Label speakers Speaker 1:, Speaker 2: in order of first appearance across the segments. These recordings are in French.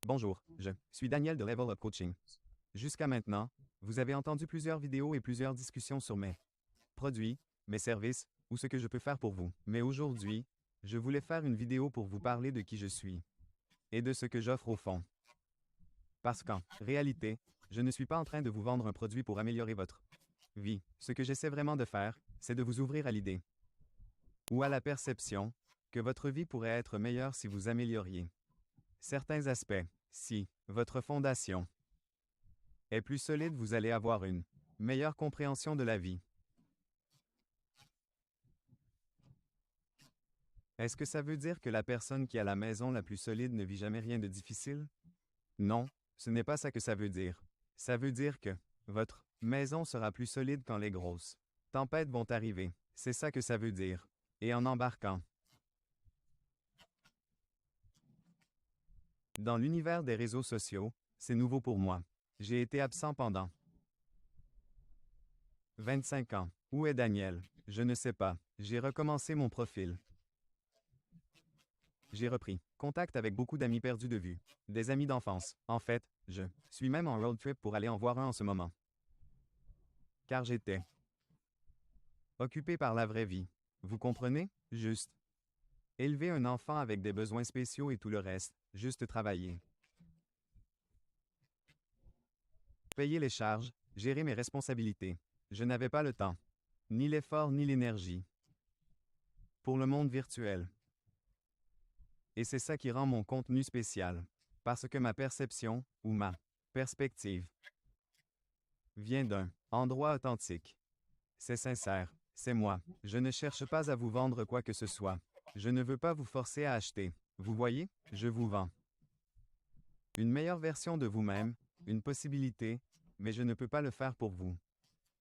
Speaker 1: Bonjour, je suis Daniel de Level Up Coaching. Jusqu'à maintenant, vous avez entendu plusieurs vidéos et plusieurs discussions sur mes produits, mes services ou ce que je peux faire pour vous. Mais aujourd'hui, je voulais faire une vidéo pour vous parler de qui je suis et de ce que j'offre au fond. Parce qu'en réalité, je ne suis pas en train de vous vendre un produit pour améliorer votre vie. Ce que j'essaie vraiment de faire, c'est de vous ouvrir à l'idée ou à la perception que votre vie pourrait être meilleure si vous amélioriez certains aspects. Si votre fondation est plus solide, vous allez avoir une meilleure compréhension de la vie. Est-ce que ça veut dire que la personne qui a la maison la plus solide ne vit jamais rien de difficile? Non, ce n'est pas ça que ça veut dire. Ça veut dire que votre maison sera plus solide quand les grosses tempêtes vont arriver. C'est ça que ça veut dire. Et en embarquant dans l'univers des réseaux sociaux, c'est nouveau pour moi. J'ai été absent pendant 25 ans. Où est Daniel? Je ne sais pas. J'ai recommencé mon profil. J'ai repris contact avec beaucoup d'amis perdus de vue. Des amis d'enfance. En fait, je suis même en road trip pour aller en voir un en ce moment. Car j'étais occupé par la vraie vie. Vous comprenez? Juste élever un enfant avec des besoins spéciaux et tout le reste. Juste travailler. Payer les charges, gérer mes responsabilités. Je n'avais pas le temps, ni l'effort ni l'énergie pour le monde virtuel. Et c'est ça qui rend mon contenu spécial. Parce que ma perception, ou ma perspective, vient d'un endroit authentique. C'est sincère, c'est moi. Je ne cherche pas à vous vendre quoi que ce soit. Je ne veux pas vous forcer à acheter. Vous voyez, je vous vends une meilleure version de vous-même, une possibilité, mais je ne peux pas le faire pour vous.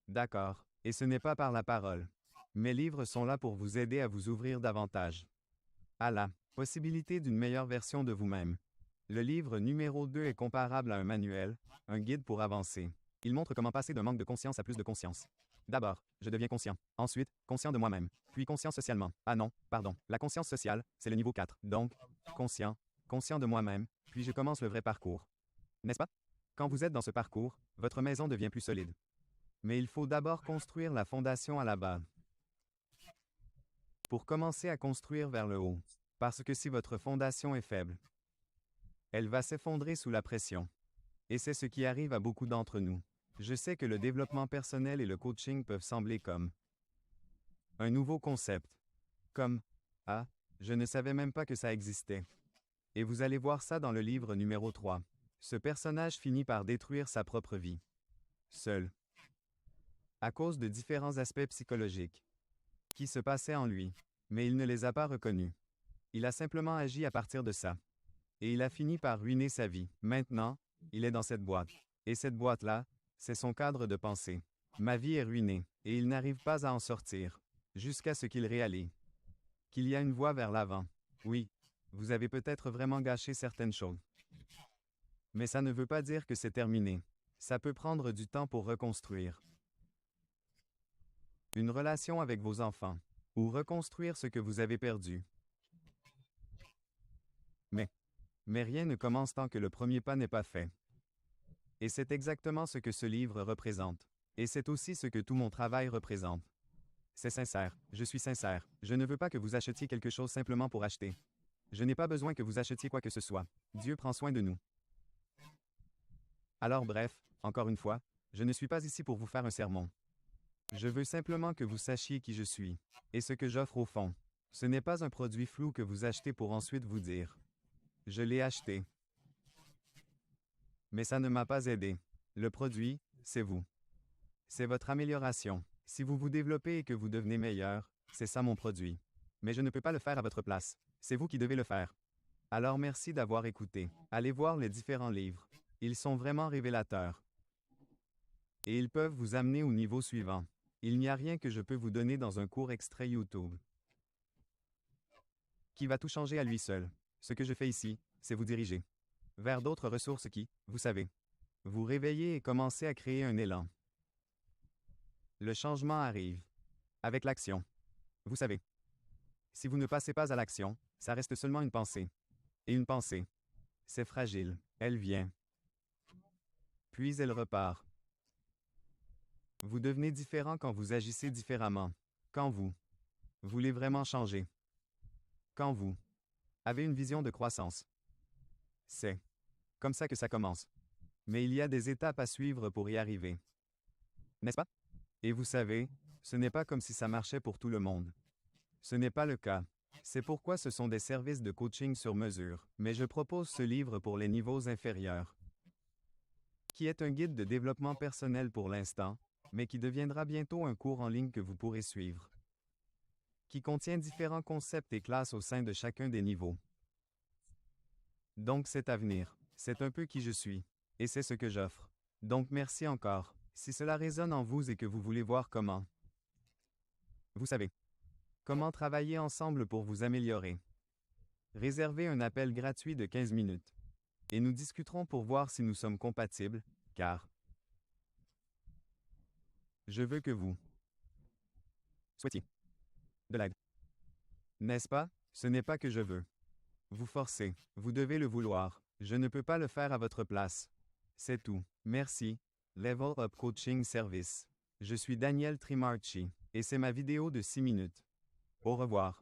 Speaker 1: D'accord, et ce n'est pas par la parole. Mes livres sont là pour vous aider à vous ouvrir davantage à la possibilité d'une meilleure version de vous-même. Le livre numéro 2 est comparable à un manuel, un guide pour avancer. Il montre comment passer d'un manque de conscience à plus de conscience. D'abord, je deviens conscient. Ensuite, conscient de moi-même. Puis conscient socialement. Ah non, pardon. La conscience sociale, c'est le niveau 4. Donc, conscient, conscient de moi-même, puis je commence le vrai parcours. N'est-ce pas? Quand vous êtes dans ce parcours, votre maison devient plus solide. Mais il faut d'abord construire la fondation à la base pour commencer à construire vers le haut. Parce que si votre fondation est faible, elle va s'effondrer sous la pression. Et c'est ce qui arrive à beaucoup d'entre nous. Je sais que le développement personnel et le coaching peuvent sembler comme un nouveau concept. Comme ah, je ne savais même pas que ça existait. Et vous allez voir ça dans le livre numéro 3. Ce personnage finit par détruire sa propre vie. Seul. À cause de différents aspects psychologiques qui se passaient en lui. Mais il ne les a pas reconnus. Il a simplement agi à partir de ça. Et il a fini par ruiner sa vie. Maintenant, il est dans cette boîte. Et cette boîte-là, c'est son cadre de pensée. Ma vie est ruinée, et il n'arrive pas à en sortir. Jusqu'à ce qu'il réalise qu'il y a une voie vers l'avant. Oui, vous avez peut-être vraiment gâché certaines choses. Mais ça ne veut pas dire que c'est terminé. Ça peut prendre du temps pour reconstruire une relation avec vos enfants, ou reconstruire ce que vous avez perdu. Mais rien ne commence tant que le premier pas n'est pas fait. Et c'est exactement ce que ce livre représente. Et c'est aussi ce que tout mon travail représente. C'est sincère, je suis sincère. Je ne veux pas que vous achetiez quelque chose simplement pour acheter. Je n'ai pas besoin que vous achetiez quoi que ce soit. Dieu prend soin de nous. Alors bref, encore une fois, je ne suis pas ici pour vous faire un sermon. Je veux simplement que vous sachiez qui je suis, et ce que j'offre au fond. Ce n'est pas un produit flou que vous achetez pour ensuite vous dire « Je l'ai acheté ». Mais ça ne m'a pas aidé. Le produit, c'est vous. C'est votre amélioration. Si vous vous développez et que vous devenez meilleur, c'est ça mon produit. Mais je ne peux pas le faire à votre place. C'est vous qui devez le faire. Alors merci d'avoir écouté. Allez voir les différents livres. Ils sont vraiment révélateurs. Et ils peuvent vous amener au niveau suivant. Il n'y a rien que je peux vous donner dans un court extrait YouTube qui va tout changer à lui seul. Ce que je fais ici, c'est vous diriger vers d'autres ressources qui, vous savez, vous réveiller et commencer à créer un élan. Le changement arrive avec l'action. Vous savez, si vous ne passez pas à l'action, ça reste seulement une pensée. Et une pensée, C'est fragile. Elle vient. Puis elle repart. Vous devenez différent quand vous agissez différemment. Quand vous voulez vraiment changer. Quand vous avez une vision de croissance. C'est comme ça que ça commence. Mais il y a des étapes à suivre pour y arriver. N'est-ce pas? Et vous savez, ce n'est pas comme si ça marchait pour tout le monde. Ce n'est pas le cas. C'est pourquoi ce sont des services de coaching sur mesure, mais je propose ce livre pour les niveaux inférieurs, qui est un guide de développement personnel pour l'instant, mais qui deviendra bientôt un cours en ligne que vous pourrez suivre, qui contient différents concepts et classes au sein de chacun des niveaux. Donc c'est à venir. C'est un peu qui je suis. Et c'est ce que j'offre. Donc merci encore. Si cela résonne en vous et que vous voulez voir comment, vous savez, comment travailler ensemble pour vous améliorer. Réservez un appel gratuit de 15 minutes. Et nous discuterons pour voir si nous sommes compatibles, car je veux que vous souhaitiez de l'aide. N'est-ce pas? Ce n'est pas que je veux vous forcer. Vous devez le vouloir. Je ne peux pas le faire à votre place. C'est tout. Merci. Level Up Coaching Service. Je suis Daniel Trimarchi, et c'est ma vidéo de 6 minutes. Au revoir.